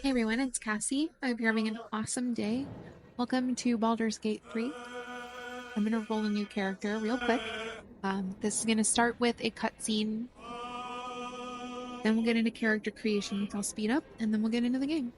Hey everyone, it's Cassie. I hope you're having an awesome day. Welcome to Baldur's Gate 3. I'm going to roll a new character real quick. This is going to start with a cutscene, then we'll get into character creation, which I'll speed up, and then we'll get into the game.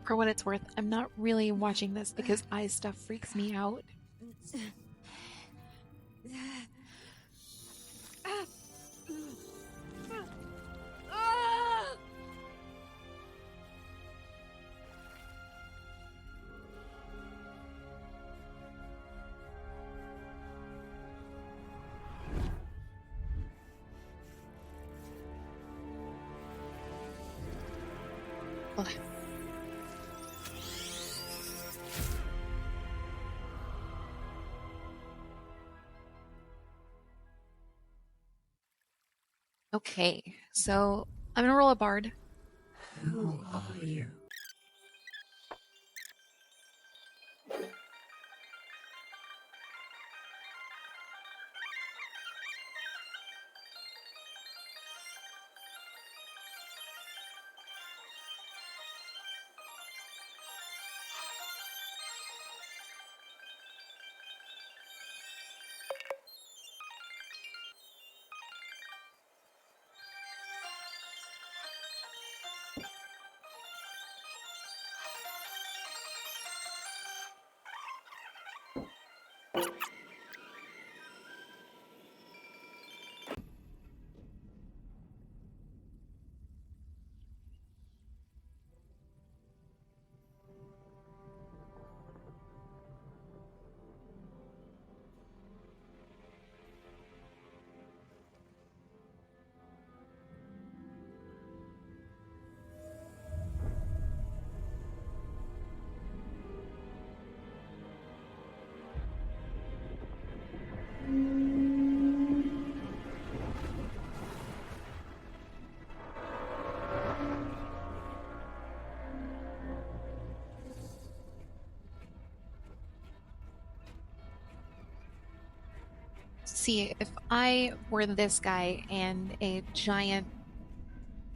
For what it's worth, I'm not really watching this because eye stuff freaks me out. Ugh. Okay, so I'm going to roll a bard. Who are you? See, if I were this guy and a giant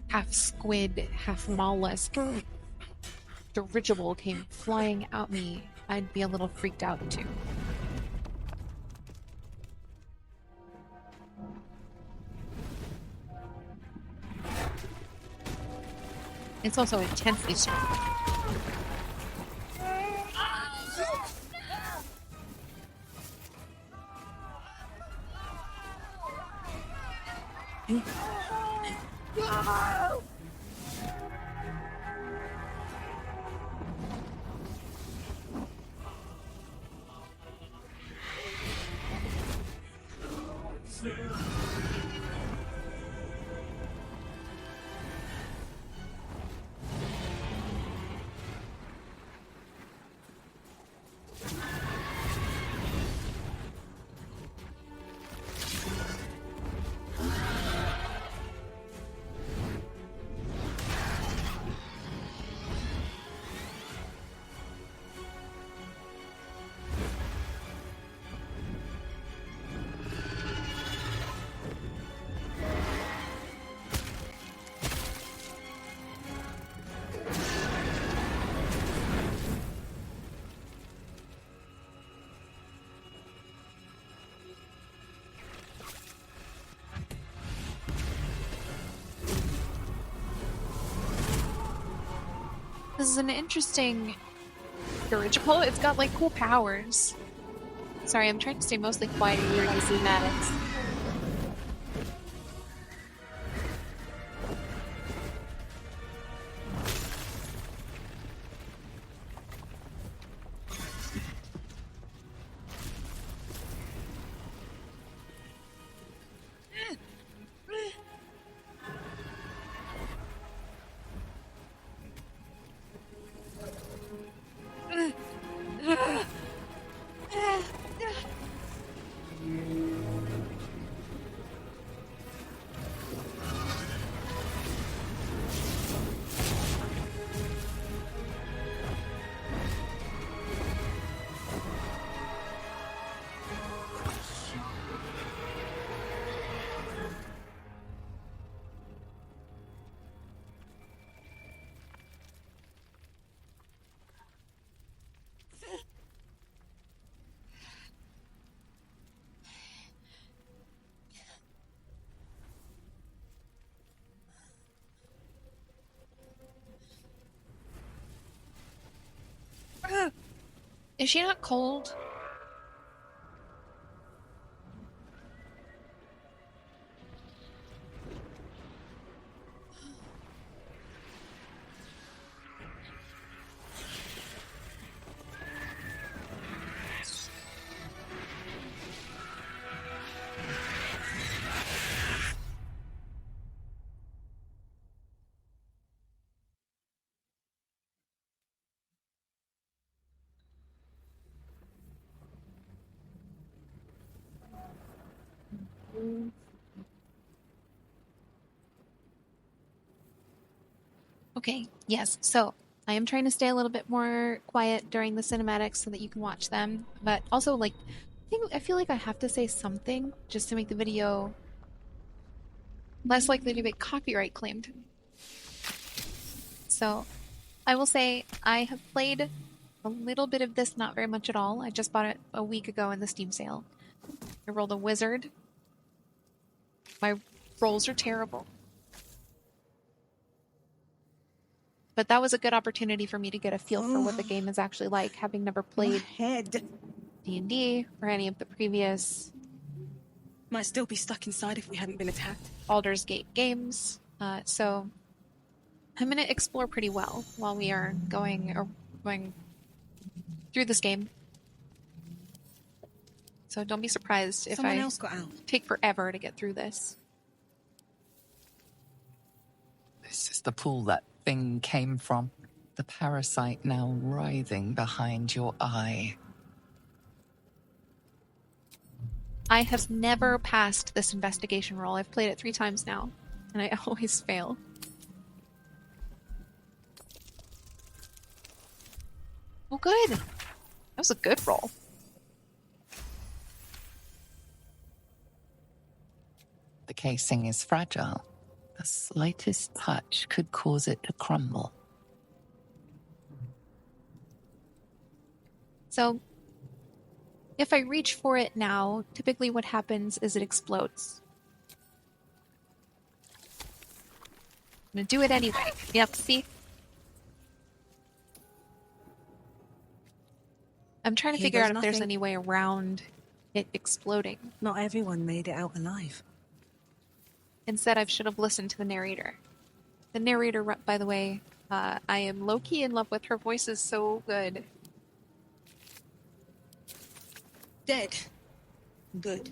half-squid, half-mollusk dirigible came flying at me, I'd be a little freaked out too. It's also intensely strong. This is an interesting dirigible. It's got like cool powers. Sorry, I'm trying to stay mostly quiet during these cinematics. Is she not cold? Okay, yes. So I am trying to stay a little bit more quiet during the cinematics so that you can watch them. But also, like, I feel like I have to say something just to make the video less likely to be copyright claimed. So I will say I have played a little bit of this, not very much at all. I just bought it a week ago in the Steam sale. I rolled a wizard. My rolls are terrible. But that was a good opportunity for me to get a feel for what the game is actually like, having never played D&D or any of the previous Might still be stuck inside if we hadn't been attacked. Baldur's Gate games. So I'm going to explore pretty well while we are going through this game. So don't be surprised if Someone I else got out. take forever to get through this. This is the pool that thing came from. The parasite now writhing behind your eye. I have never passed this investigation roll. I've played it 3 times now, and I always fail. Oh, good. That was a good roll. The casing is fragile. The slightest touch could cause it to crumble. So, if I reach for it now, typically what happens is it explodes. I'm gonna do it anyway. Yep, see? I'm trying to Here figure goes out if there's nothing. any way around it exploding. Not everyone made it out alive. Instead, I should have listened to the narrator. The narrator, by the way, I am low-key in love with. Her voice is so good. Dead. Good.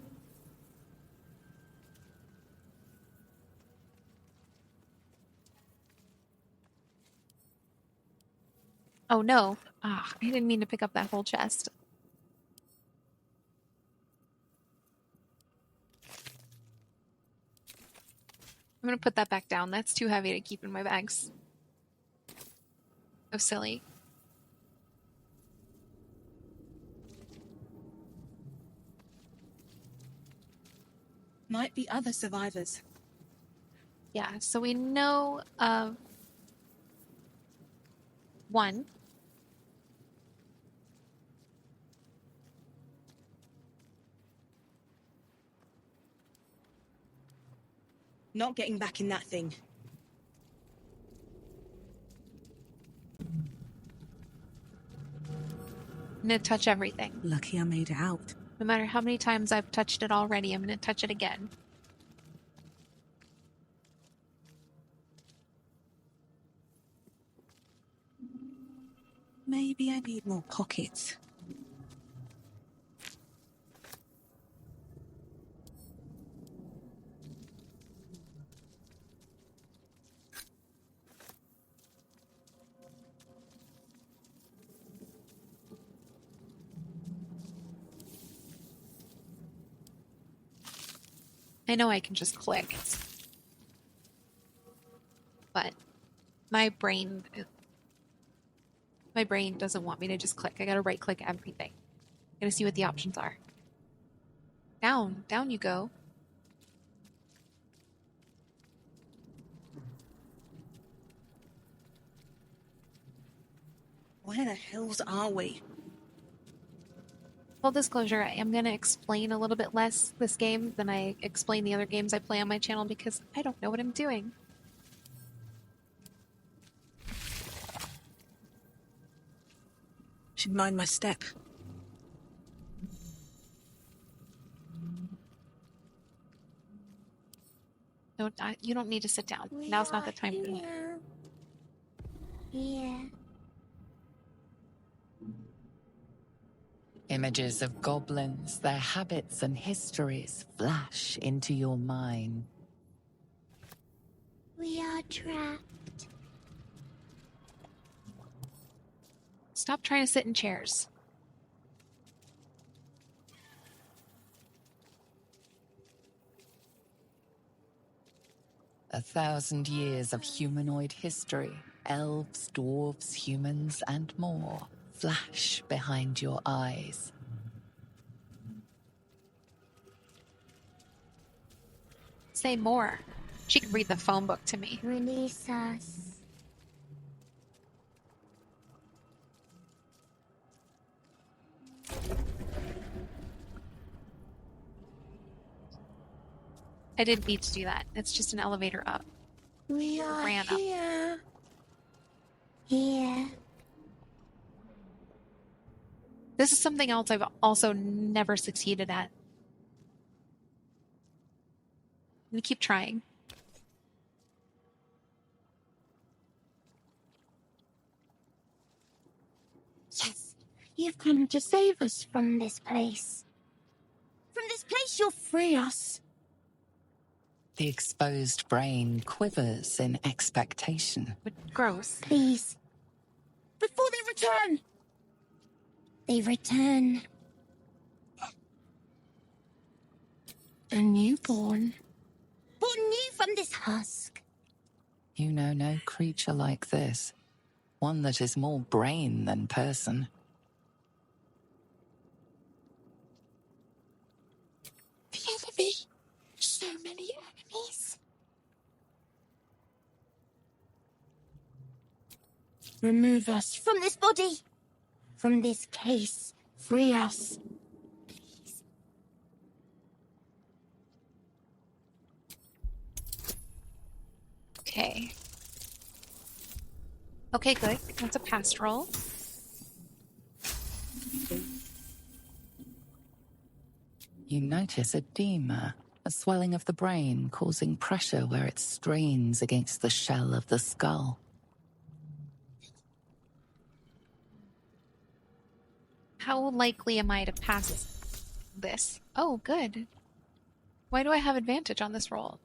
Oh no. Ah, I didn't mean to pick up that whole chest. I'm gonna put that back down. That's too heavy to keep in my bags. So silly. Might be other survivors. Yeah, so we know of one. Not getting back in that thing. going to touch everything. Lucky I made it out. No matter how many times I've touched it already, I'm going to touch it again. Maybe I need more pockets. I know I can just click, but my brain doesn't want me to just click. I gotta right click everything. Gotta see what the options are. Down you go. Where the hells are we? Full disclosure, I am gonna explain a little bit less this game than I explain the other games I play on my channel because I don't know what I'm doing. Should mind my step. You don't need to sit down. Now's not the time for that. Yeah. Images of goblins, their habits and histories flash into your mind. We are trapped. Stop trying to sit in chairs. A 1,000 years of humanoid history, elves, dwarves, humans, and more, flash behind your eyes. Say more. She could read the phone book to me. Release us. I didn't need to do that. It's just an elevator up. We are Ran up. here. Here. This is something else I've also never succeeded at. I'm gonna keep trying. Yes, you've come to save us from this place. From this place, you'll free us. The exposed brain quivers in expectation. But gross. Please. Before they return. They return. A newborn. Born new from this husk. You know no creature like this. One that is more brain than person. The enemy. So many enemies. Remove us from this body. From this case. Free us. Please. Okay. Okay, good. That's a past roll. You notice edema, a swelling of the brain causing pressure where it strains against the shell of the skull. How likely am I to pass this? Oh, good. Why do I have advantage on this roll?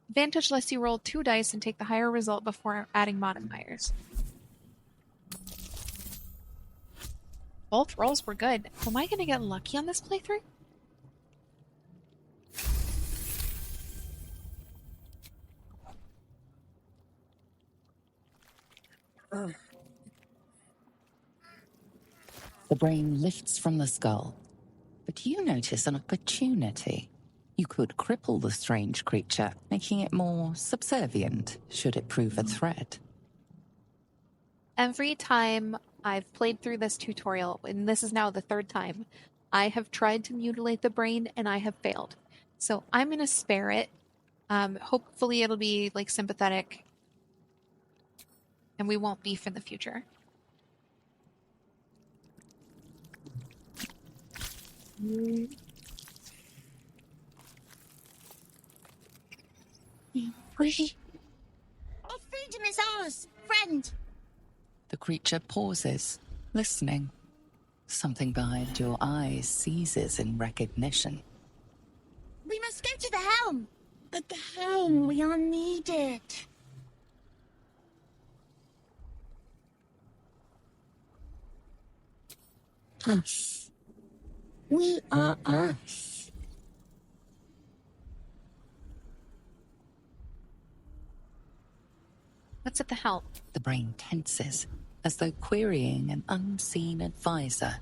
Advantage lets you roll 2 dice and take the higher result before adding modifiers. Both rolls were good. Am I going to get lucky on this playthrough? Ugh. The brain lifts from the skull, but you notice an opportunity. You could cripple the strange creature, making it more subservient should it prove a threat. Every time I've played through this tutorial, and this is now the 3rd time, I have tried to mutilate the brain and I have failed. So I'm going to spare it. Hopefully it'll be like sympathetic and we won't beef in the future. We... Our freedom is ours, friend. The creature pauses, listening. Something behind your eyes seizes in recognition. We must go to the helm. At the helm, we are needed. Us. We are us. What's at the helm? The brain tenses, as though querying an unseen advisor.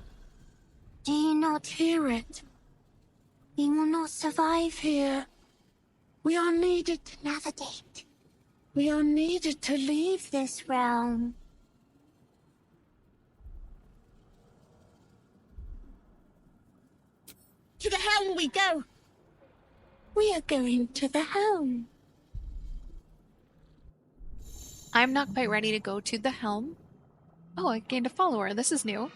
Do you not hear it? We will not survive here. We are needed to navigate. We are needed to leave this realm. To the helm we go. We are going to the helm. I'm not quite ready to go to the helm. Oh, I gained a follower. This is new.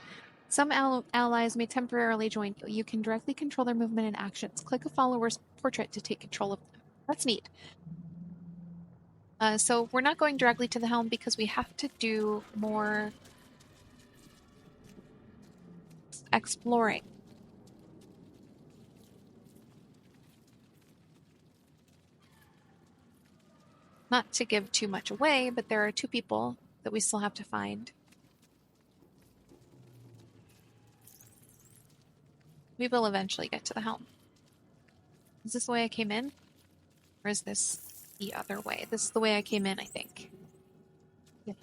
Some allies may temporarily join you. You can directly control their movement and actions. Click a follower's portrait to take control of them. That's neat. So we're not going directly to the helm because we have to do more exploring. Not to give too much away, but there are 2 people that we still have to find. We will eventually get to the helm. Is this the way I came in? Or is this the other way? This is the way I came in, I think. Yeah.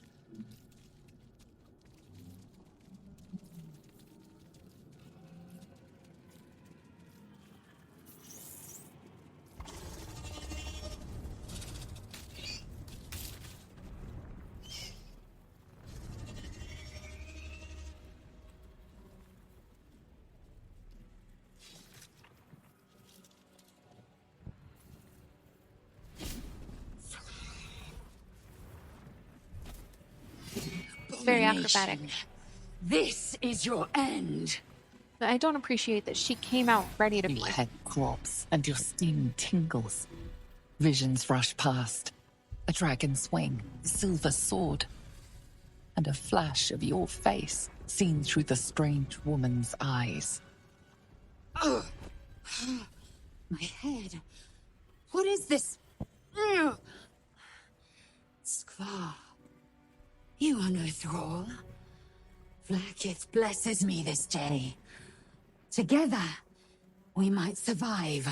Very acrobatic. This is your end. But I don't appreciate that she came out ready to be. Your head drops and your skin tingles. Visions rush past. A dragon's wing, a silver sword, and a flash of your face seen through the strange woman's eyes. Ugh. My head. What is this? Ugh. Skvar. You are no thrall. Vlaakith blesses me this day. Together, we might survive.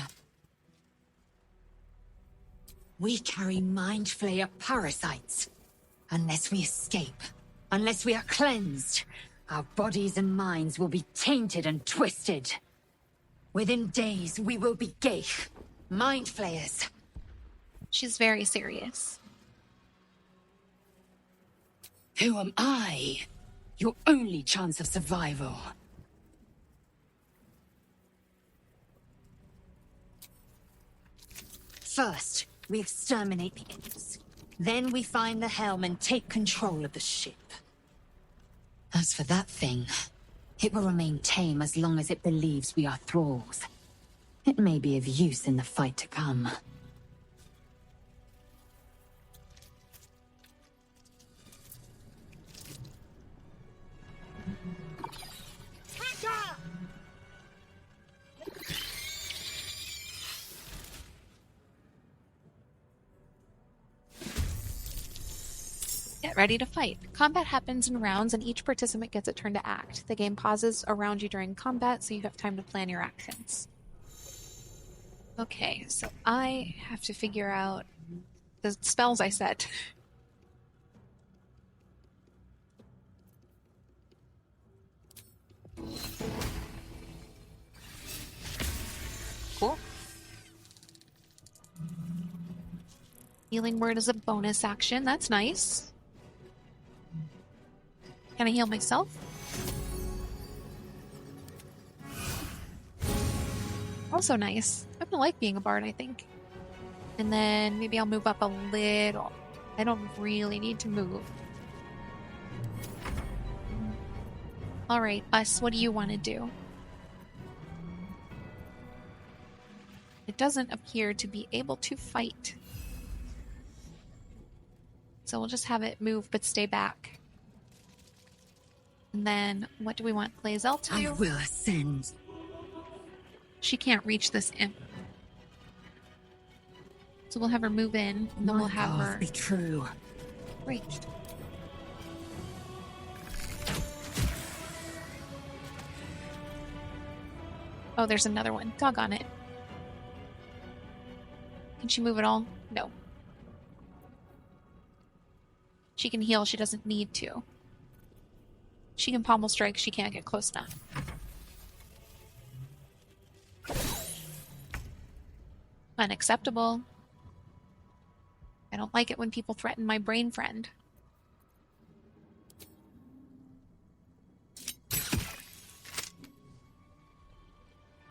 We carry mind flayer parasites. Unless we escape, unless we are cleansed, our bodies and minds will be tainted and twisted. Within days, we will be Geich, mind flayers. She's very serious. Who am I? Your only chance of survival. First, we exterminate the imps. Then we find the helm and take control of the ship. As for that thing, it will remain tame as long as it believes we are thralls. It may be of use in the fight to come. Get ready to fight. Combat happens in rounds and each participant gets a turn to act. The game pauses around you during combat so you have time to plan your actions. Okay, so I have to figure out the spells I set. Cool. Healing word is a bonus action. That's nice. Can I heal myself? Also nice. I'm gonna like being a bard, I think. And then maybe I'll move up a little. I don't really need to move. Alright, us, what do you want to do? doesn't appear to be able to fight. So we'll just have it move but stay back. And then what do we want Lae'zel to do? I will ascend. She can't reach this imp. So we'll have her move in, and then we'll have her be true. reached. Oh, there's another one. Doggone it. Can she move at all? No. She can heal, she doesn't need to. She can pommel strike, she can't get close enough. Unacceptable. I don't like it when people threaten my brain friend.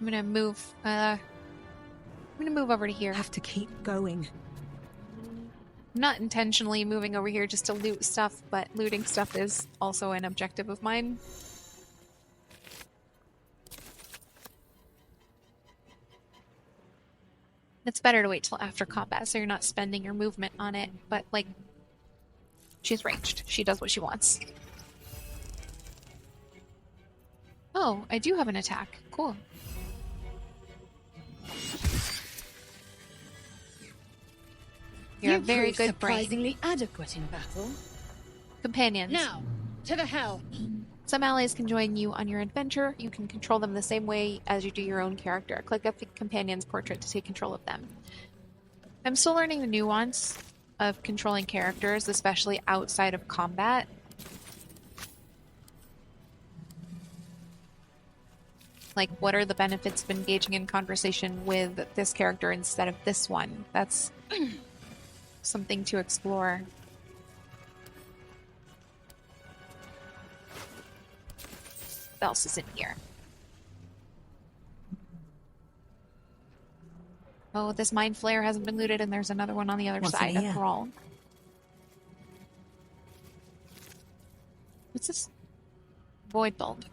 I'm gonna move over to here. Have to keep going. I'm not intentionally moving over here just to loot stuff, but looting stuff is also an objective of mine. It's better to wait till after combat so you're not spending your movement on it, but like, she's ranged. She does what she wants. Oh, I do have an attack. Cool. You're a very proved good brain. surprisingly adequate in battle. Companions. Now, to the hell. Some allies can join you on your adventure. You can control them the same way as you do your own character. Click up the companion's portrait to take control of them. I'm still learning the nuance of controlling characters, especially outside of combat. Like, what are the benefits of engaging in conversation with this character instead of this one? That's something to explore. What else is in here? Oh, this mind flare hasn't been looted, and there's another one on the other What's side. in A here? thrall. What's this? Void bulb.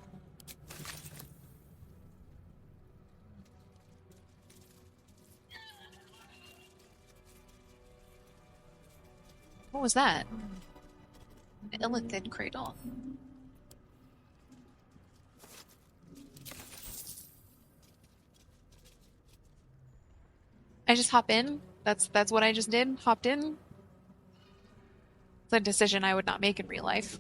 What was that? An illithid cradle. I just hop in? That's what I just did? Hopped in? It's a decision I would not make in real life.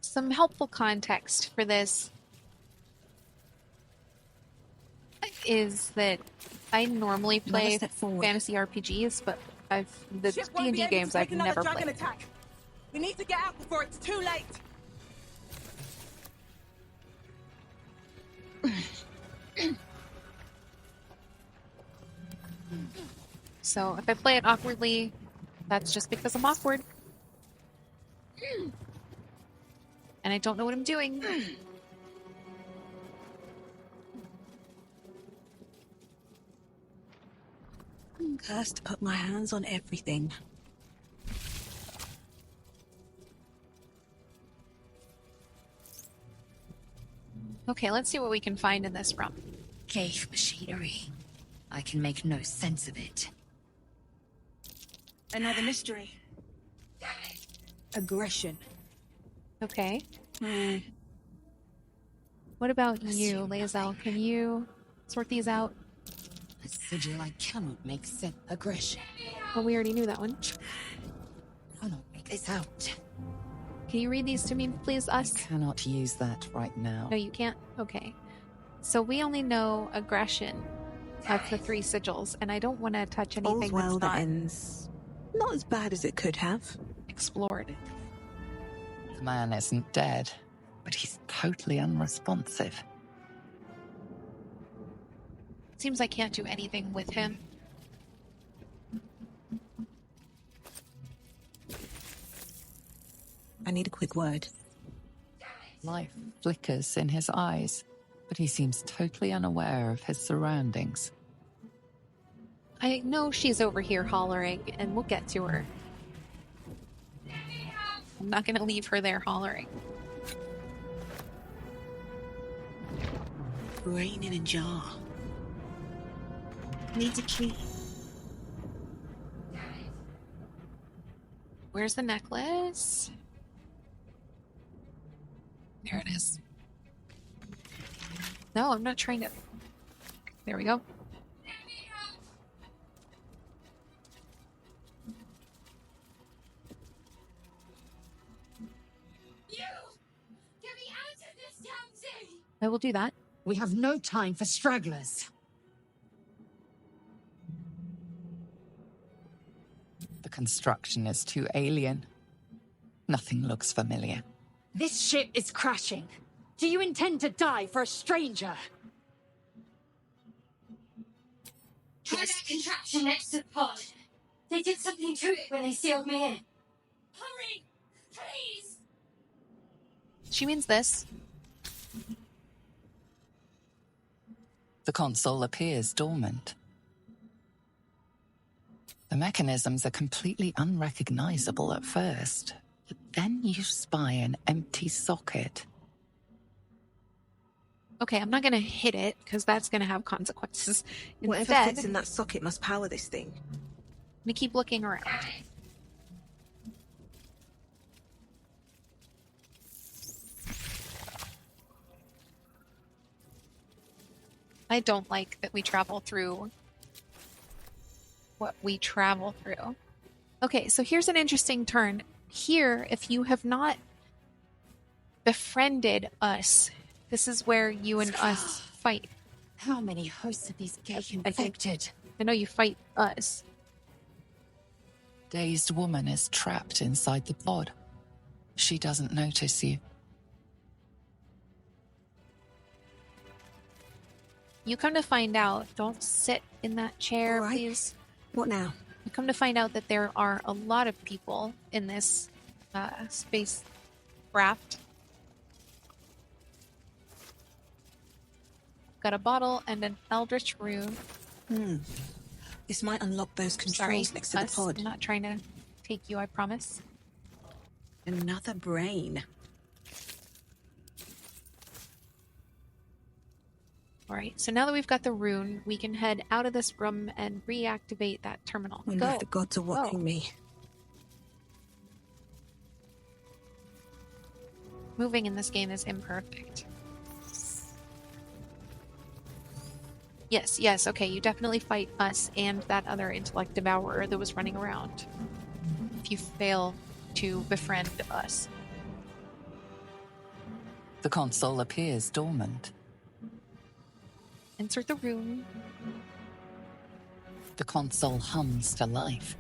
Some helpful context for this is that I normally play Another step forward. fantasy RPGs, but the Ship won't be D&D able games to I've take another never dragon played. attack. We need to get out before it's too late. So if I play it awkwardly, that's just because I'm awkward. And I don't know what I'm doing. Cursed to put my hands on everything. Okay, let's see what we can find in this room. Cave machinery. I can make no sense of it. Another mystery. Aggression. Okay. Hmm. What about you, Lae'zel? Can you sort these out? A sigil I cannot make sense. Aggression. Well, we already knew that one. Cannot make this out. Can you read these to me, please, us? Cannot use that right now. No, you can't? Okay. So we only know aggression of the 3 sigils, and I don't want to touch anything All's well that's that not ends not as bad as it could have. explored. The man isn't dead, but he's totally unresponsive. Seems I can't do anything with him. I need a quick word. Life flickers in his eyes, but he seems totally unaware of his surroundings. I know she's over here hollering, and we'll get to her. I'm not gonna leave her there hollering. Brain in a jar. Needs a key. Where's the necklace? There it is. No, I'm not trying to... There we go. You! Get me out of this damn thing! I will do that. We have no time for stragglers. The construction is too alien. Nothing looks familiar. This ship is crashing. Do you intend to die for a stranger? Try that contraption next to the pod. They did something to it when they sealed me in. Hurry! Please! She means this. The console appears dormant. The mechanisms are completely unrecognizable at first, but then you spy an empty socket. Okay, I'm not gonna hit it, because that's gonna have consequences. Whatever Instead, fits in that socket must power this thing. I'm gonna keep looking around. I don't like that we travel through what we travel through. Okay, so here's an interesting turn. Here, if you have not befriended us, this is where you and us fight. How many hosts of these gay infected? I know you fight us. Dazed woman is trapped inside the pod. She doesn't notice you. You come to find out, don't sit in that chair, All right. please. What now? You come to find out that there are a lot of people in this space craft. Got a bottle and an eldritch rune. This might unlock those controls Sorry, next to the us. pod. I'm not trying to take you, I promise. Another brain. Alright, so now that we've got the rune, we can head out of this room and reactivate that terminal. Wonder Go. if the gods are watching me. Moving in this game is imperfect. Yes, okay, you definitely fight us and that other intellect devourer that was running around. If you fail to befriend us. The console appears dormant. Insert the rune. The console hums to life.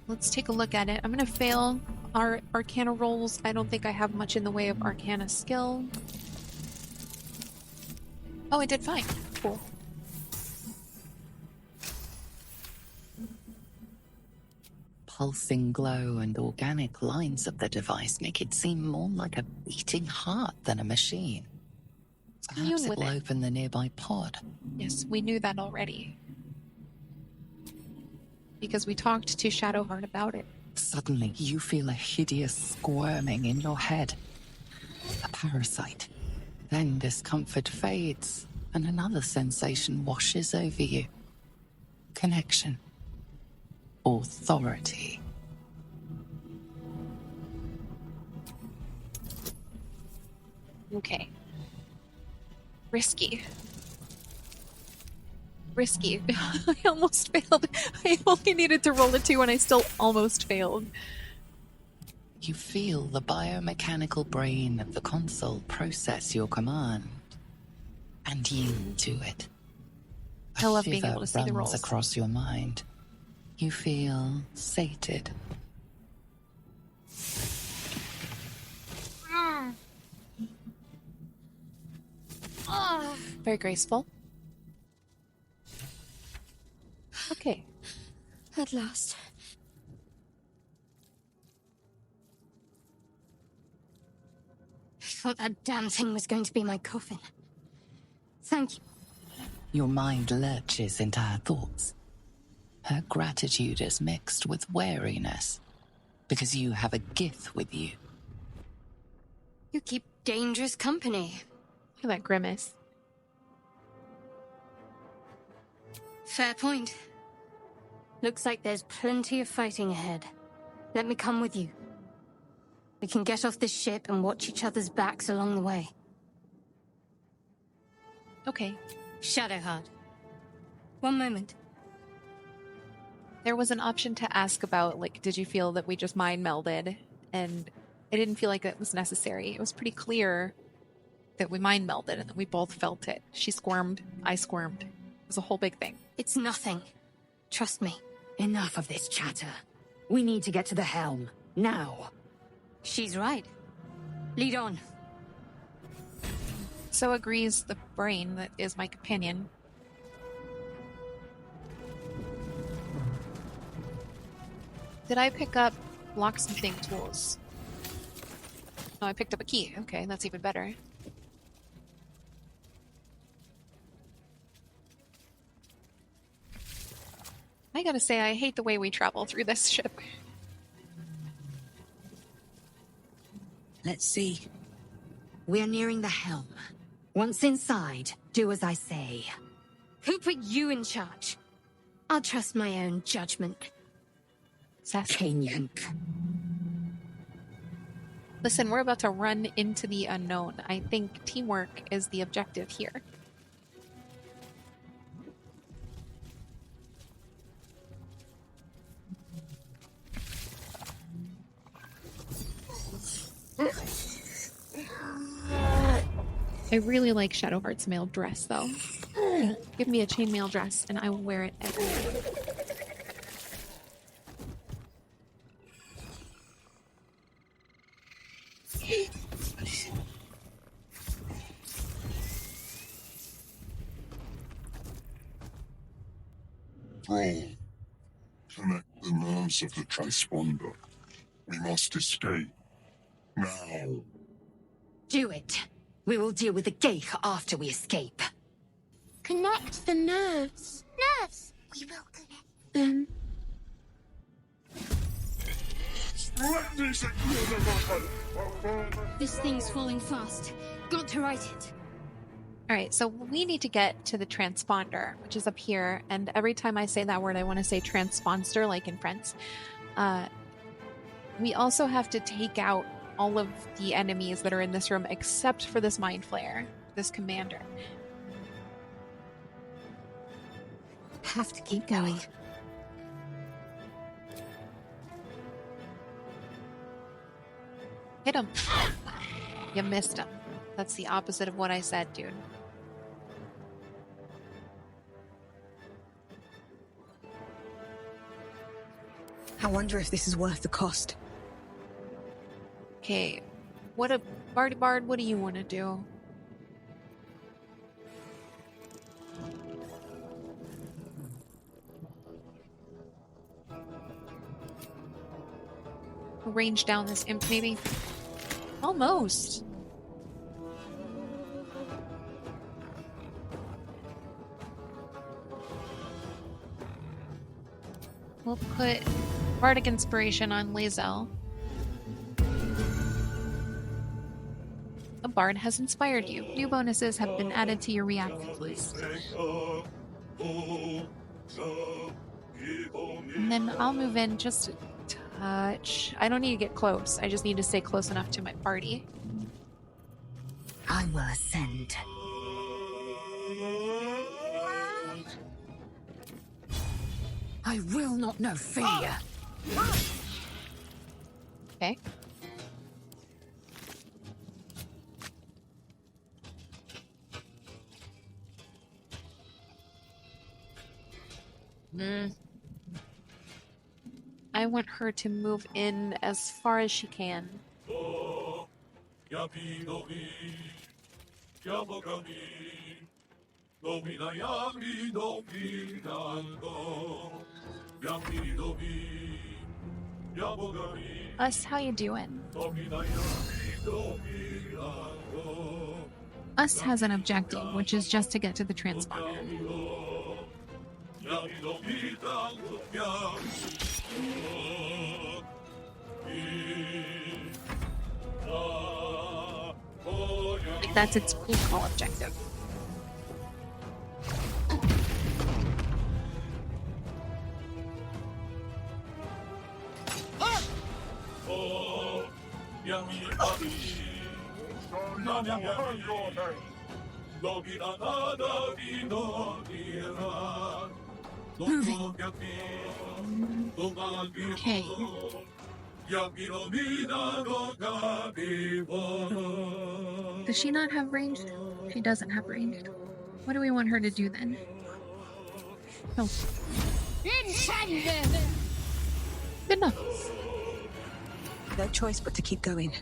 Let's take a look at it. I'm gonna fail our Arcana rolls. I don't think I have much in the way of Arcana skill. Oh, I did fine. Cool. Pulsing glow and organic lines of the device make it seem more like a beating heart than a machine. Perhaps Commune it with will it. open the nearby pod. Yes, we knew that already. Because we talked to Shadowheart about it. Suddenly, you feel a hideous squirming in your head. A parasite. Then discomfort fades, and another sensation washes over you. Connection. Authority. Okay. Risky. I almost failed. I only needed to roll a 2 and I still almost failed. You feel the biomechanical brain of the console process your command, and yield to it. I love being shiver able to see the runs rolls. across your mind. You feel sated. Very graceful. Okay. At last. I thought that damn thing was going to be my coffin. Thank you. Your mind lurches into her thoughts. Her gratitude is mixed with wariness. because you have a Gith with you. You keep dangerous company. Look at that grimace. Fair point. Looks like there's plenty of fighting ahead. Let me come with you. We can get off this ship and watch each other's backs along the way. Okay. Shadowheart. One moment. There was an option to ask about, like, did you feel that we just mind melded? And I didn't feel like that was necessary. It was pretty clear that we mind melded and that we both felt it. She squirmed, I squirmed. It was a whole big thing. It's nothing. Trust me. Enough of this chatter. We need to get to the helm. Now. She's right. Lead on. So agrees the brain that is my companion. Did I pick up locksmithing tools? No, I picked up a key. Okay, that's even better. I gotta say, I hate the way we travel through this ship. Let's see. We're nearing the helm. Once inside, do as I say. Who put you in charge? I'll trust my own judgment. Sassy. Yank. Listen, we're about to run into the unknown. I think teamwork is the objective here. I really like Shadowheart's male dress, though. Give me a chainmail dress, and I will wear it everywhere. Brawl. Connect the nerves of the transponder. We must escape. Now. Do it. We will deal with the Geich after we escape. Connect the nerves. Nerves! We will connect them. This thing's falling fast. Got to right it. Alright, so we need to get to the transponder, which is up here, and every time I say that word, I want to say transponder, like in Friends. We also have to take out all of the enemies that are in this room, except for this Mind Flayer, this commander. Have to keep going. Hit him. You missed him. That's the opposite of what I said, dude. I wonder if this is worth the cost. Okay, Bardy Bard, what do you want to do? Range down this imp, maybe? Almost. We'll put Bardic Inspiration on Lae'zel. A bard has inspired you. New bonuses have been added to your reactive list. And then I'll move in just a touch. I don't need to get close. I just need to stay close enough to my party. I will ascend. I will not know fear. Okay. I want her to move in as far as she can. Us, how you doing? Us has an objective, which is just to get to the transponder. That's its cool call objective. Okay. Does she not have ranged? She doesn't have ranged. What do we want her to do then? Oh. Good enough. No choice but to keep going.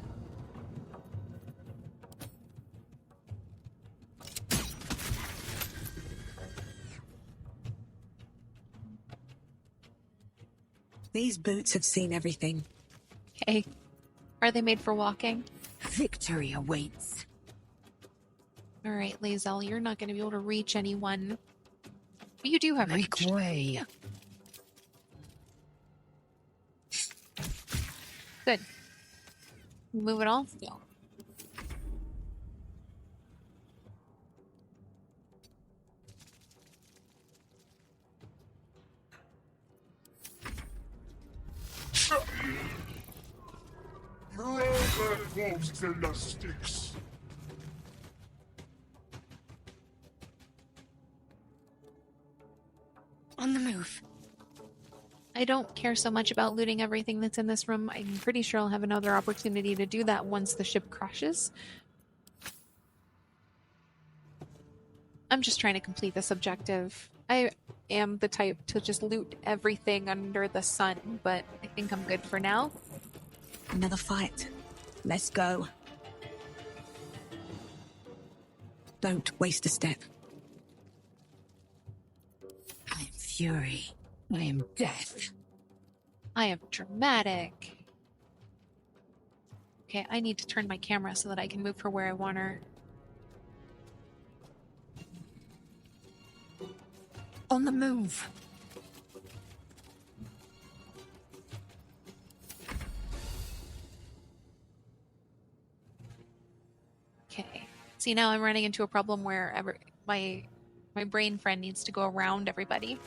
These boots have seen everything. Okay. Are they made for walking? Victory awaits. Alright, Lae'zel, you're not going to be able to reach anyone. But you do have Make reach. way. Good. Move it all? No. Elastics. On the move. I don't care so much about looting everything that's in this room. I'm pretty sure I'll have another opportunity to do that once the ship crashes. I'm just trying to complete this objective. I am the type to just loot everything under the sun, but I think I'm good for now. Another fight. Let's go. Don't waste a step. I am fury. I am death. I am dramatic. Okay, I need to turn my camera so that I can move her where I want her. On the move. Okay. See, now I'm running into a problem where my brain friend needs to go around everybody.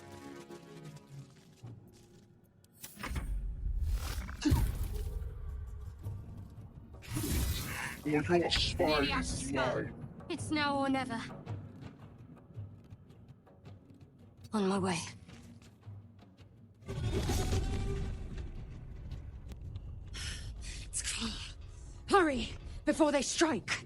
Or your spies fly. It's now or never. On my way. It's clean. Hurry, before they strike.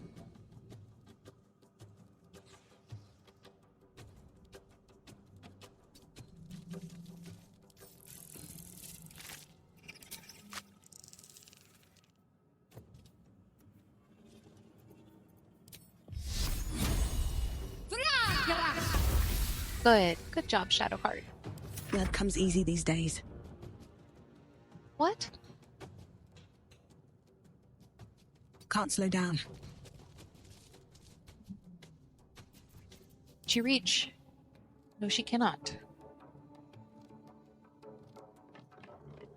Good. Good job, Shadowheart. Blood comes easy these days. What? Can't slow down. She reach? No, she cannot.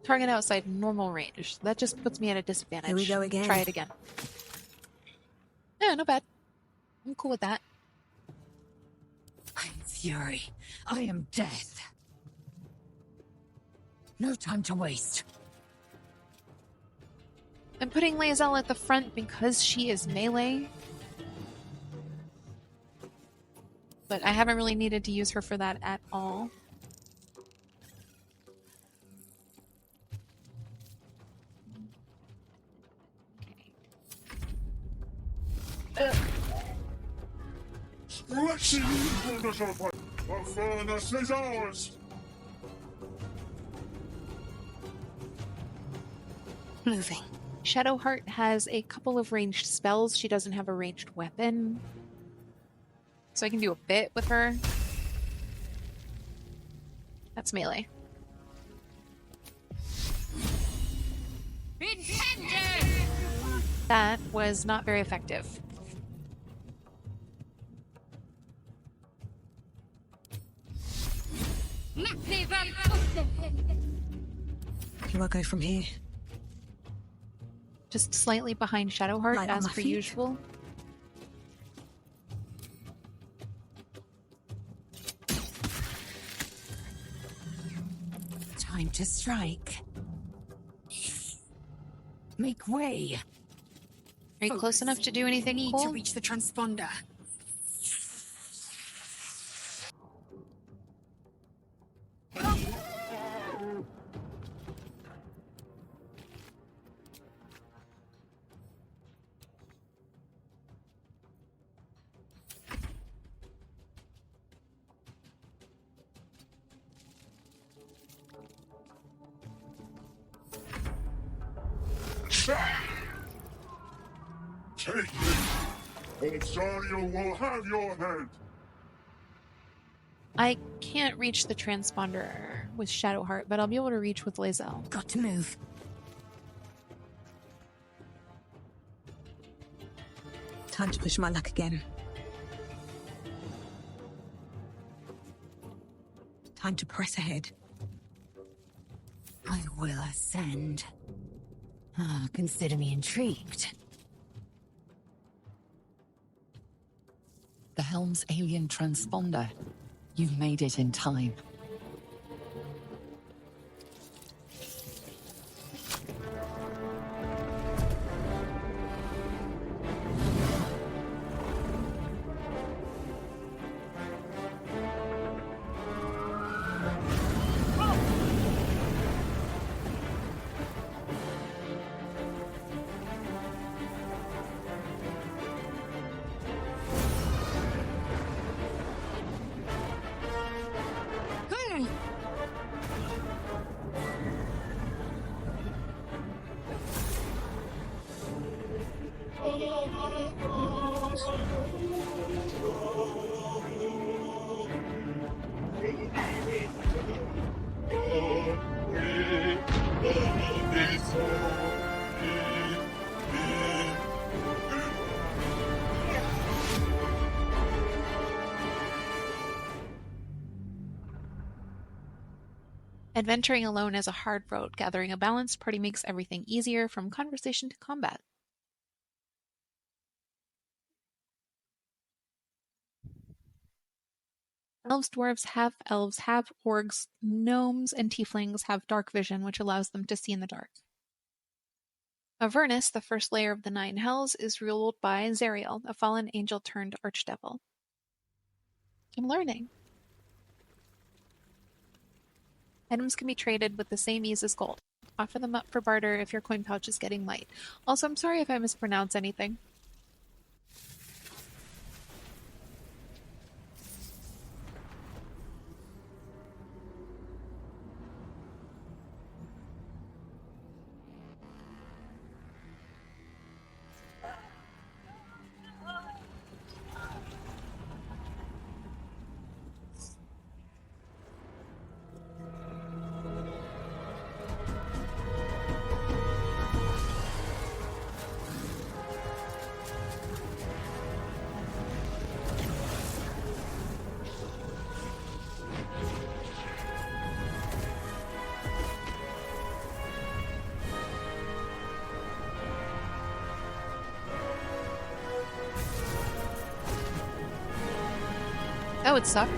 Target outside normal range. That just puts me at a disadvantage. Here we go again. Try it again. Yeah, not bad. I'm cool with that. I am fury. I am death. No time to waste. I'm putting Lae'zel at the front because she is melee. But I haven't really needed to use her for that at all. Stretching the serpent. The furnace is ours. Moving. Shadowheart has a couple of ranged spells. She doesn't have a ranged weapon. So I can do a bit with her. That's melee. That was not very effective. Do I go from here? Just slightly behind Shadowheart, Light on as my per feet. usual. to strike. Make way. Are you close enough to do anything Need to cool? reach the transponder. Take it, or Asterion will have your head. I can't reach the transponder with Shadowheart, but I'll be able to reach with Lae'zel. Got to move. Time to push my luck again. Time to press ahead. I will ascend. Ah, consider me intrigued. The helm's alien transponder. You've made it in time. Adventuring alone is a hard road. Gathering a balanced party makes everything easier, from conversation to combat. Elves, dwarves, half-elves, half-orcs, gnomes, and tieflings have dark vision, which allows them to see in the dark. Avernus, the first layer of the Nine Hells, is ruled by Zariel, a fallen angel turned archdevil. I'm learning. Items can be traded with the same ease as gold. Offer them up for barter if your coin pouch is getting light. Also, I'm sorry if I mispronounce anything. That would suck.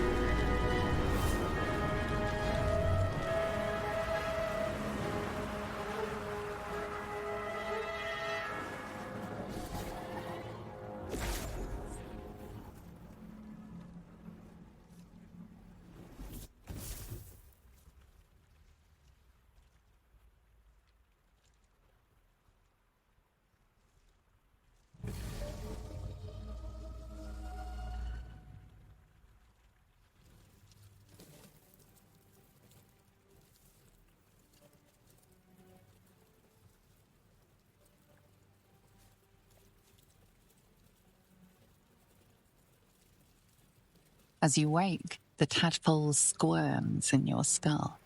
As you wake, the tadpole squirms in your skull.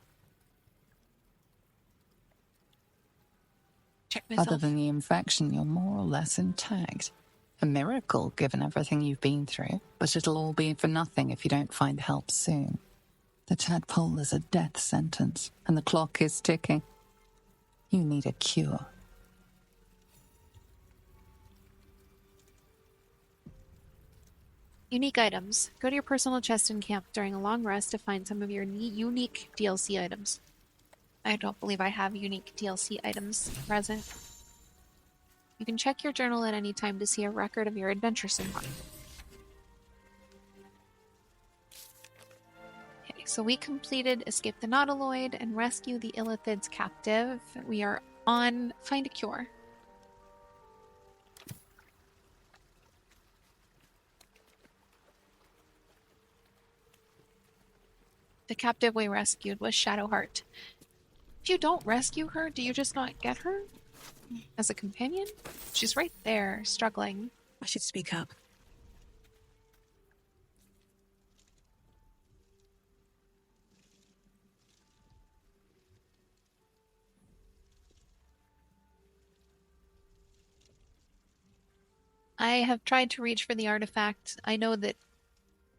Check myself. Other than the infection, you're more or less intact. A miracle, given everything you've been through, but it'll all be for nothing if you don't find help soon. The tadpole is a death sentence, and the clock is ticking. You need a cure. Unique items. Go to your personal chest in camp during a long rest to find some of your unique DLC items. I don't believe I have unique DLC items present. You can check your journal at any time to see a record of your adventures so far. Okay, so we completed Escape the Nautiloid and Rescue the Illithid's captive. We are on Find a Cure. The captive we rescued was Shadowheart. If you don't rescue her, do you just not get her as a companion? She's right there, struggling. I should speak up. I have tried to reach for the artifact. I know that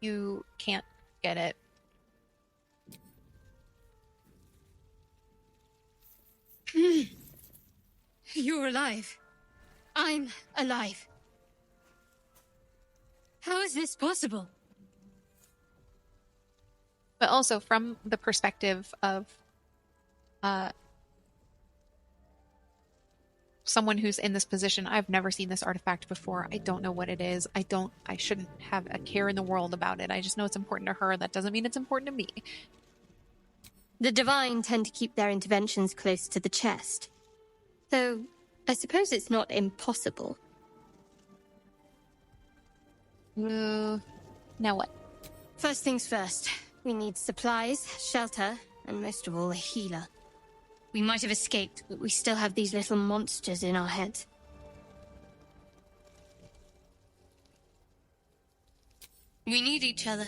you can't get it. You're alive. I'm alive. How is this possible? But also from the perspective of someone who's in this position, I've never seen this artifact before. I don't know what it is. I shouldn't have a care in the world about it. I just know it's important to her. That doesn't mean it's important to me. The Divine tend to keep their interventions close to the chest. Though, I suppose it's not impossible. Now what? First things first. We need supplies, shelter, and most of all, a healer. We might have escaped, but we still have these little monsters in our heads. We need each other,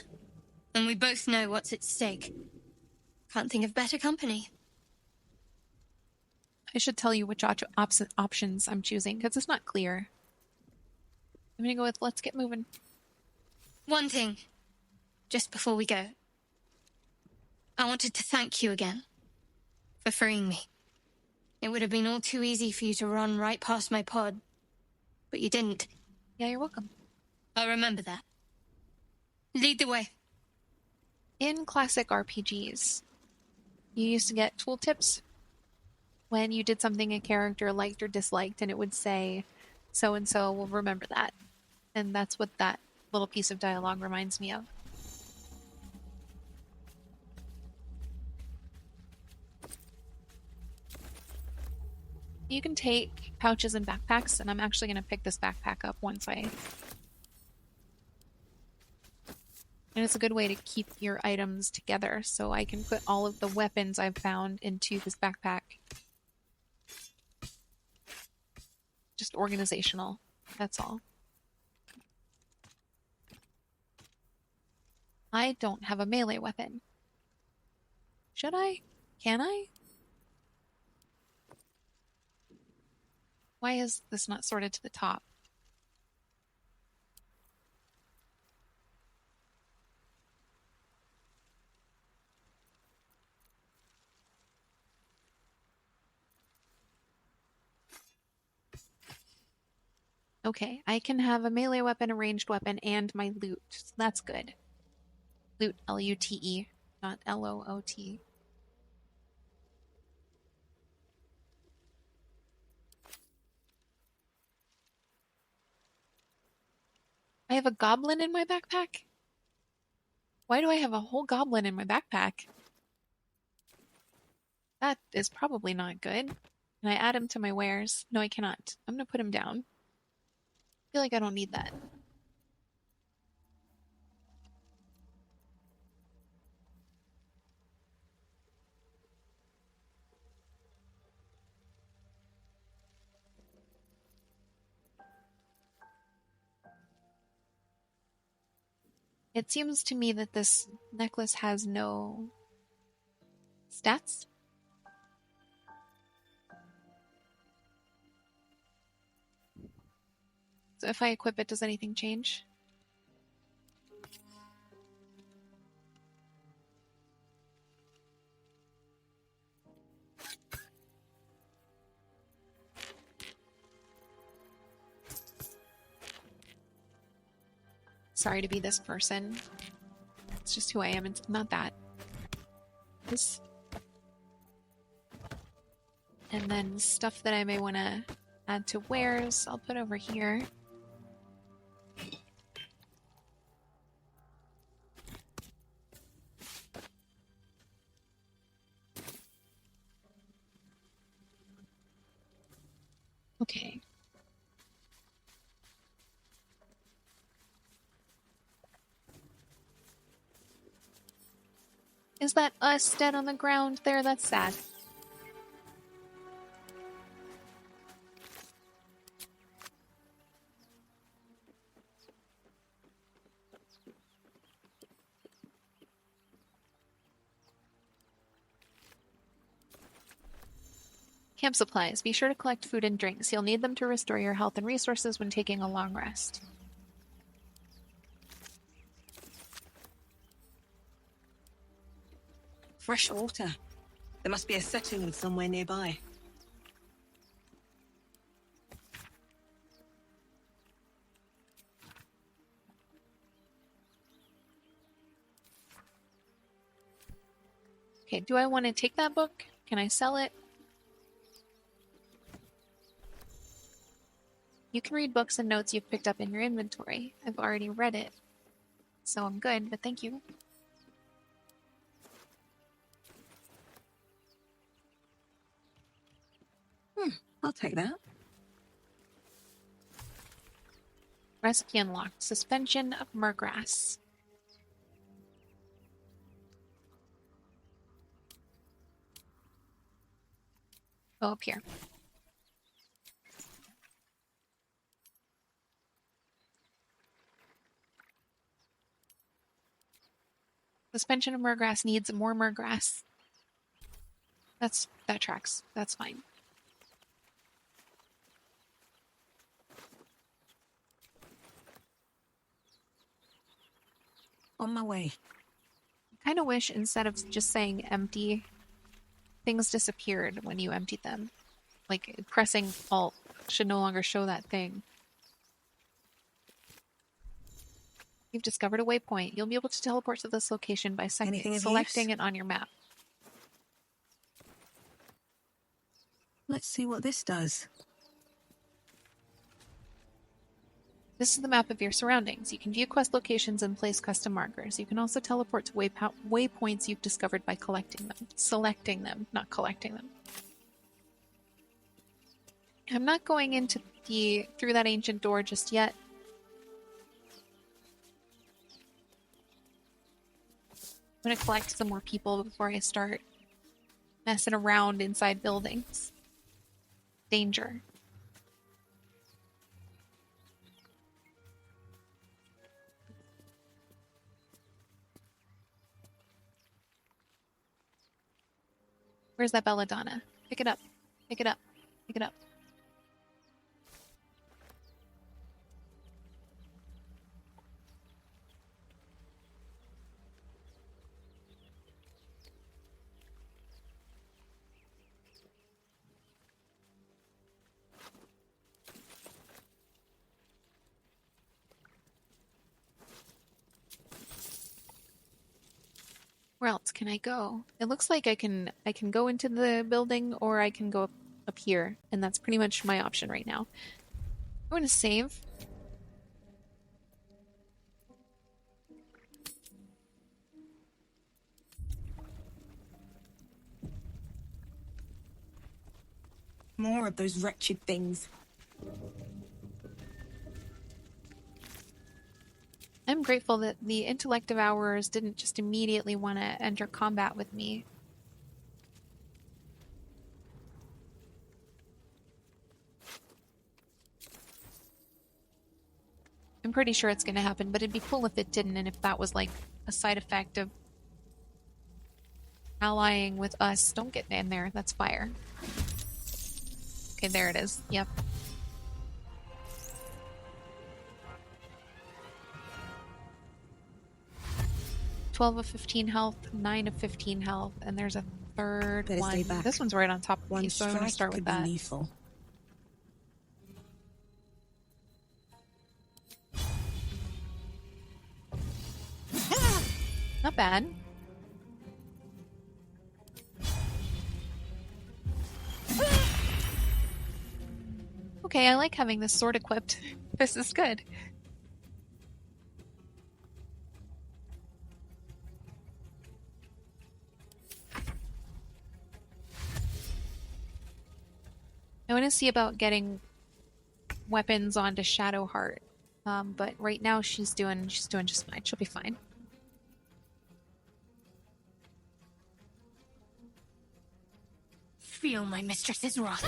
and we both know what's at stake. Can't think of better company. I should tell you which options I'm choosing, because it's not clear. I'm gonna go with let's get moving. One thing, just before we go. I wanted to thank you again for freeing me. It would have been all too easy for you to run right past my pod, but you didn't. Yeah, you're welcome. I'll remember that. Lead the way. In classic RPGs, you used to get tooltips when you did something a character liked or disliked, and it would say, so-and-so will remember that. And that's what that little piece of dialogue reminds me of. You can take pouches and backpacks, and I'm actually going to pick this backpack up once I... And it's a good way to keep your items together, so I can put all of the weapons I've found into this backpack. Just organizational, that's all. I don't have a melee weapon. Should I? Can I? Why is this not sorted to the top? Okay, I can have a melee weapon, a ranged weapon, and my loot. So that's good. Loot, L-U-T-E, not L-O-O-T. I have a goblin in my backpack? Why do I have a whole goblin in my backpack? That is probably not good. Can I add him to my wares? No, I cannot. I'm gonna put him down. I feel like I don't need that. It seems to me that this necklace has no stats. So if I equip it, does anything change? Sorry to be this person. It's just who I am. It's not that. This. And then stuff that I may want to add to wares, I'll put over here. Okay. Is that us dead on the ground there? That's sad. Camp supplies. Be sure to collect food and drinks. You'll need them to restore your health and resources when taking a long rest. Fresh water. There must be a settlement somewhere nearby. Okay, do I want to take that book? Can I sell it? You can read books and notes you've picked up in your inventory. I've already read it, so I'm good, but thank you. I'll take that. Recipe unlocked. Suspension of murgrass. Go up here. Suspension of murgrass needs more murgrass. That tracks. That's fine. On my way. I kind of wish instead of just saying empty, things disappeared when you emptied them. Like pressing Alt should no longer show that thing. You've discovered a waypoint. You'll be able to teleport to this location by selecting it on your map. Let's see what this does. This is the map of your surroundings. You can view quest locations and place custom markers. You can also teleport to waypoints you've discovered by collecting them. Selecting them, not collecting them. I'm not going into through that ancient door just yet. I'm going to collect some more people before I start messing around inside buildings. Danger. Where's that belladonna? Pick it up. Pick it up. Pick it up. Where else can I go? It looks like I can go into the building or I can go up here, and that's pretty much my option right now. I'm going to save. More of those wretched things. I'm grateful that the intellect devourers didn't just immediately want to enter combat with me. I'm pretty sure it's going to happen, but it'd be cool if it didn't, and if that was like a side effect of allying with us. Don't get in there. That's fire. Okay, there it is. Yep. $12 of 15 health, 9 of 15 health, and there's a third Better one. stay back. This one's right on top of me, so I'm going to start with that. Lethal. Not bad. Okay, I like having this sword equipped. This is good. I want to see about getting weapons onto Shadowheart. But right now she's doing just fine. She'll be fine. Feel my mistress's wrath.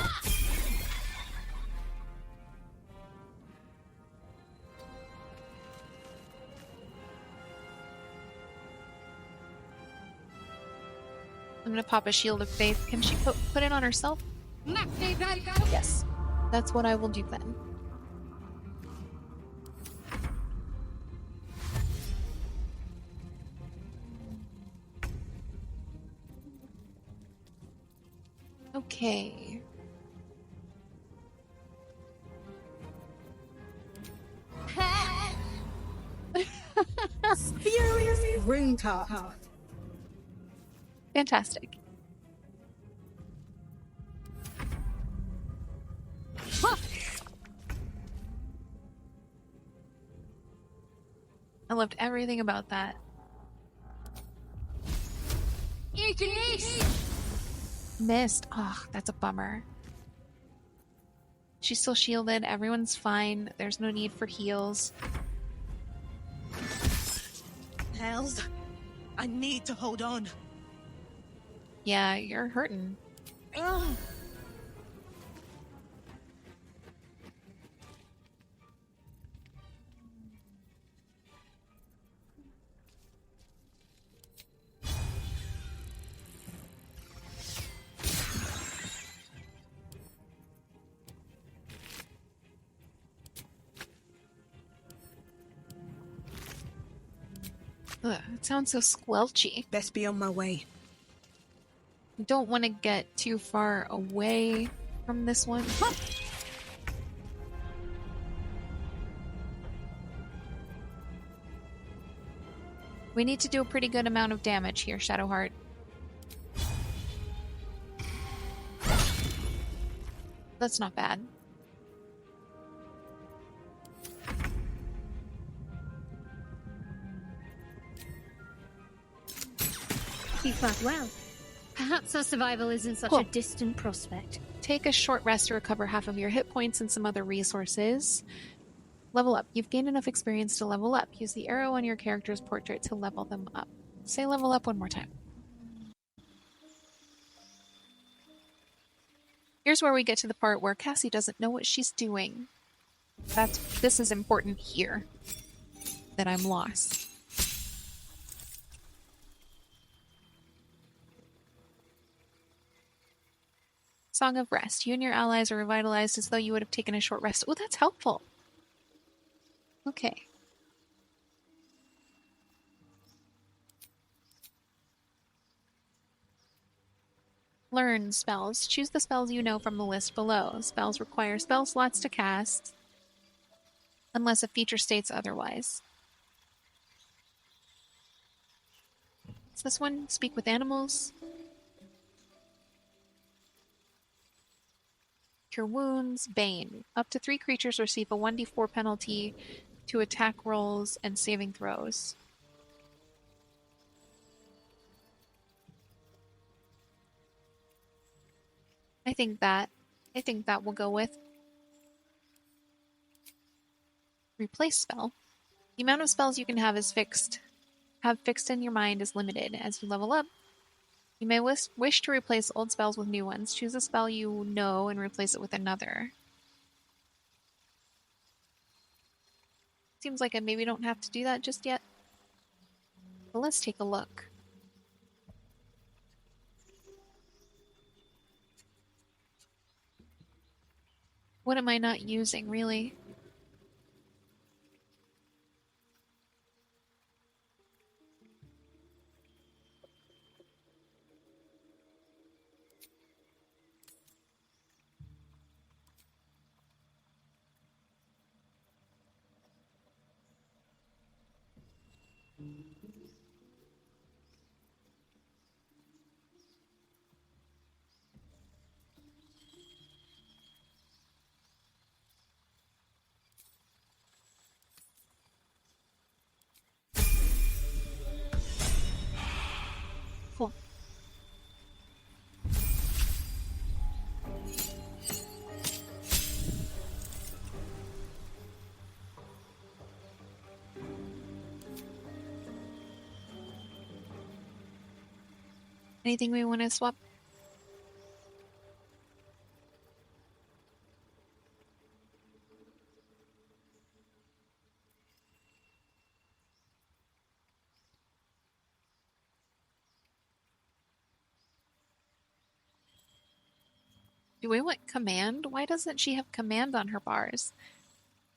I'm gonna pop a shield of faith. Can she put it on herself? Yes. That's what I will do then. Okay. Furious ring top. Fantastic. I loved everything about that. Missed. Oh, that's a bummer. She's still shielded. Everyone's fine. There's no need for heals. Hells, I need to hold on. Yeah, you're hurting. Ugh. Ugh, it sounds so squelchy. Best be on my way. You don't want to get too far away from this one. We need to do a pretty good amount of damage here, Shadowheart. That's not bad. You fought well. Perhaps our survival isn't such Cool. a distant prospect. Take a short rest to recover half of your hit points and some other resources. Level up. You've gained enough experience to level up. Use the arrow on your character's portrait to level them up. Say level up one more time. Here's where we get to the part where Cassie doesn't know what she's doing. This is important here. That I'm lost. Song of Rest. You and your allies are revitalized as though you would have taken a short rest. Oh, that's helpful. Okay. Learn spells. Choose the spells you know from the list below. Spells require spell slots to cast, unless a feature states otherwise. Is this one? Speak with animals. Cure wounds. Bane. Up to 3 creatures receive a 1d4 penalty to attack rolls and saving throws. I think that will go with replace spell. The amount of spells you can have is fixed. Have fixed in your mind is limited. As you level up, you may wish to replace old spells with new ones. Choose a spell you know and replace it with another. Seems like I maybe don't have to do that just yet. But let's take a look. What am I not using, really? Anything we want to swap? Do we want command? Why doesn't she have command on her bars?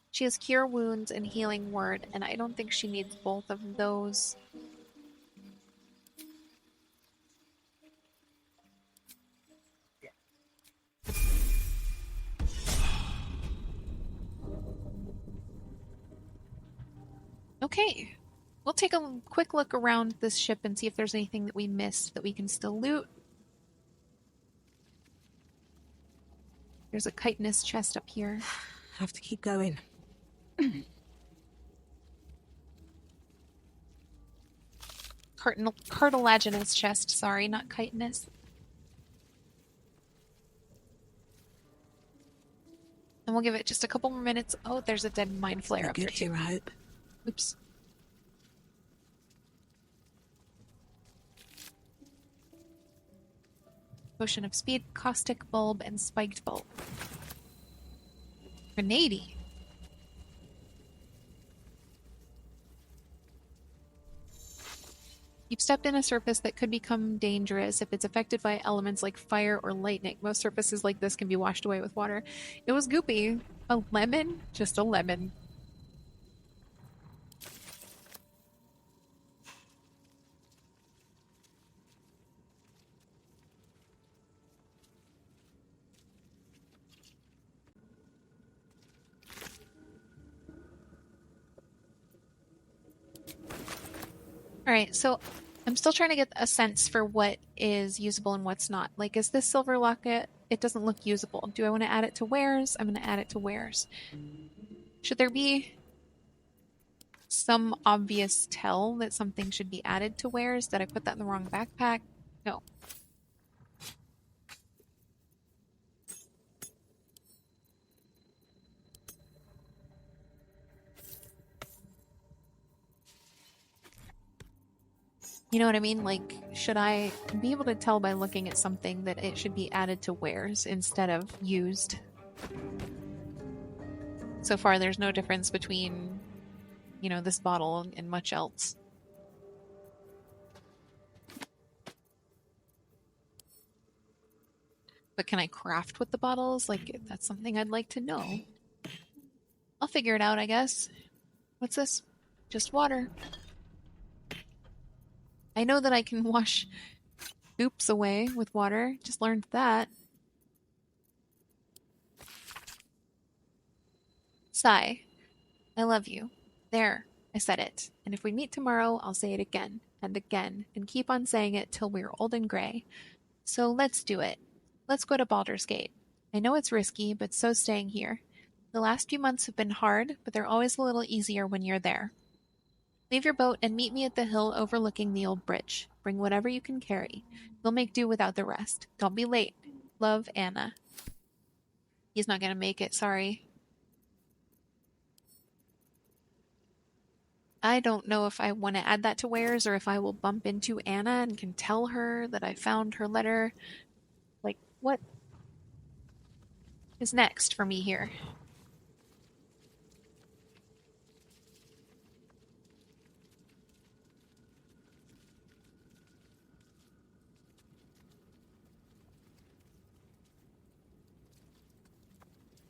She has cure wounds and healing word, and I don't think she needs both of those. Okay. We'll take a quick look around this ship and see if there's anything that we missed that we can still loot. There's a chitinous chest up here. Have to keep going. Cartilaginous chest, sorry, not chitinous. And we'll give it just a couple more minutes. Oh, there's a dead mind flare up there too. Here, I hope. Oops. Potion of speed, caustic bulb, and spiked bulb. Grenade. You've stepped in a surface that could become dangerous if it's affected by elements like fire or lightning. Most surfaces like this can be washed away with water. It was goopy. A lemon? Just a lemon. Alright, so I'm still trying to get a sense for what is usable and what's not. Like, is this silver locket? It doesn't look usable. Do I want to add it to wares? I'm going to add it to wares. Should there be some obvious tell that something should be added to wares? Did I put that in the wrong backpack? No. You know what I mean? Like, should I be able to tell by looking at something that it should be added to wares instead of used? So far, there's no difference between, you know, this bottle and much else. But can I craft with the bottles? Like, that's something I'd like to know. I'll figure it out, I guess. What's this? Just water. I know that I can wash oops away with water. Just learned that. Sigh. I love you. There. I said it. And if we meet tomorrow, I'll say it again and again and keep on saying it till we're old and gray. So let's do it. Let's go to Baldur's Gate. I know it's risky, but so's staying here. The last few months have been hard, but they're always a little easier when you're there. Leave your boat and meet me at the hill overlooking the old bridge. Bring whatever you can carry. We'll make do without the rest. Don't be late. Love, Anna. He's not gonna make it, sorry. I don't know if I want to add that to wares or if I will bump into Anna and can tell her that I found her letter. Like, what is next for me here?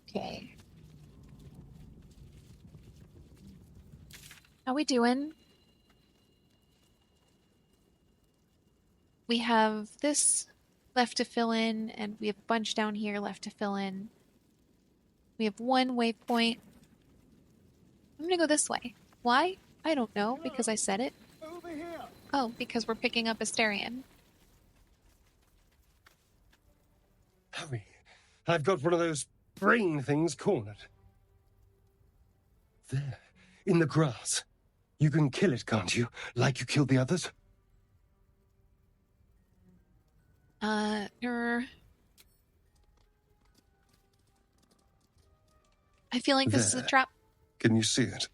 Okay. How we doing? We have this left to fill in, and we have a bunch down here left to fill in. We have one waypoint. I'm gonna go this way. Why? I don't know, because I said it. Oh, because we're picking up Asterion. Hurry. I've got one of those brain things cornered. There, in the grass. You can kill it, can't you? Like you killed the others? I feel like this is a trap. Can you see it?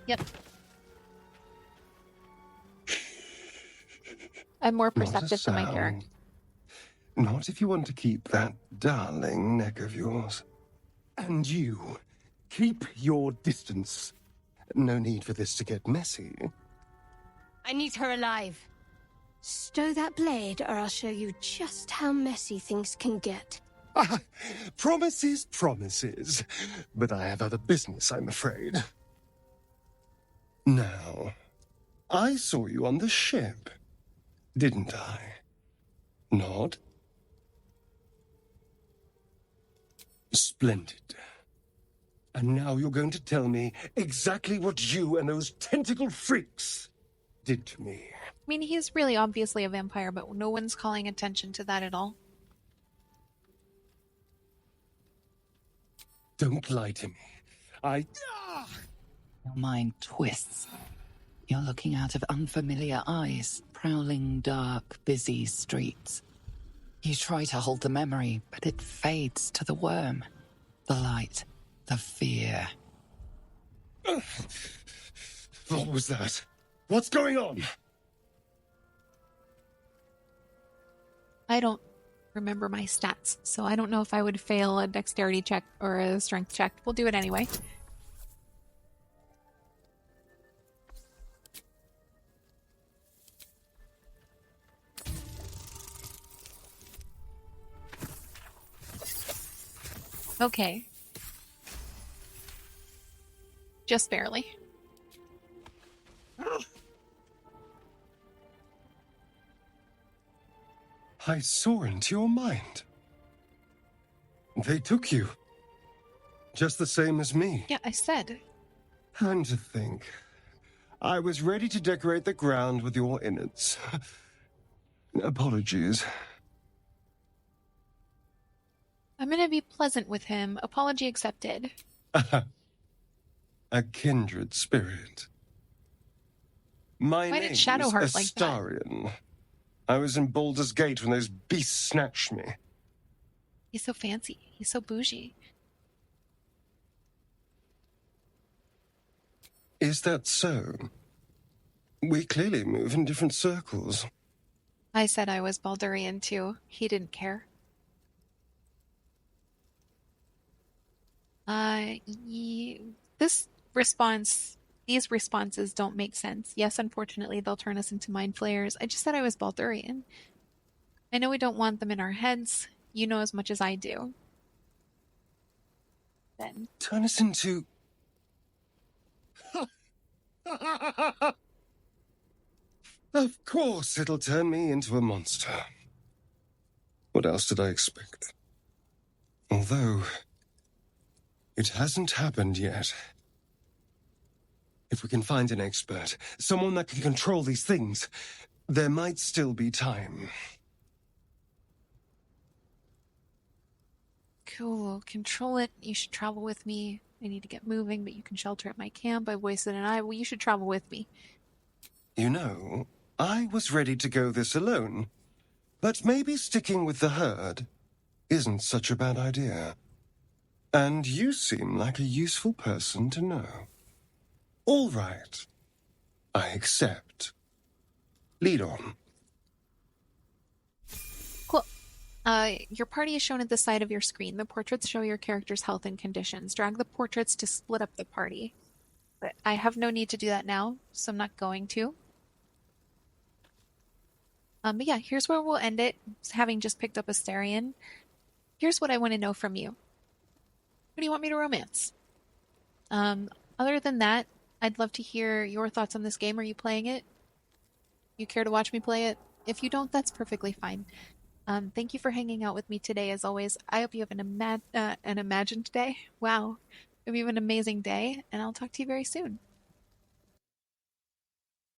Yep. I'm more perceptive than my character. Not if you want to keep that darling neck of yours. And you, keep your distance. No need for this to get messy. I need her alive. Stow that blade, or I'll show you just how messy things can get. Promises, promises. But I have other business, I'm afraid. Now, I saw you on the ship, didn't I? Nod? Splendid. And now you're going to tell me exactly what you and those tentacle freaks did to me. I mean, he's really obviously a vampire, but no one's calling attention to that at all. Don't lie to me. Your mind twists. You're looking out of unfamiliar eyes, prowling dark, busy streets. You try to hold the memory, but it fades to the worm. The light, the fear. What was that? What's going on? I don't remember my stats, so I don't know if I would fail a dexterity check or a strength check. We'll do it anyway. Okay. Just barely. I saw into your mind. They took you. Just the same as me. Yeah, I said. And to think, I was ready to decorate the ground with your innards. Apologies. I'm gonna be pleasant with him. Apology accepted. A kindred spirit. My Why name did Shadowheart is like that? Asterion. I was in Baldur's Gate when those beasts snatched me. He's so fancy. He's so bougie. Is that so? We clearly move in different circles. I said I was Baldurian too. He didn't care. These responses don't make sense. Yes, unfortunately, they'll turn us into mind flayers. I just said I was Baldurian. I know we don't want them in our heads. You know as much as I do. Then. Turn us into... Of course it'll turn me into a monster. What else did I expect? Although, it hasn't happened yet. If we can find an expert, someone that can control these things, there might still be time. Cool. Control it. You should travel with me. I need to get moving, but you can shelter at my camp. I've wasted an eye. Well, you should travel with me. You know, I was ready to go this alone, but maybe sticking with the herd isn't such a bad idea. And you seem like a useful person to know. All right. I accept. Lead on. Cool. Your party is shown at the side of your screen. The portraits show your character's health and conditions. Drag the portraits to split up the party. But I have no need to do that now, so I'm not going to. But yeah, here's where we'll end it, having just picked up Asterion. Here's what I want to know from you. Who do you want me to romance? Other than that, I'd love to hear your thoughts on this game. Are you playing it? You care to watch me play it? If you don't, that's perfectly fine. Thank you for hanging out with me today, as always. I hope you have an imagined day. Wow. Hope you have an amazing day, and I'll talk to you very soon.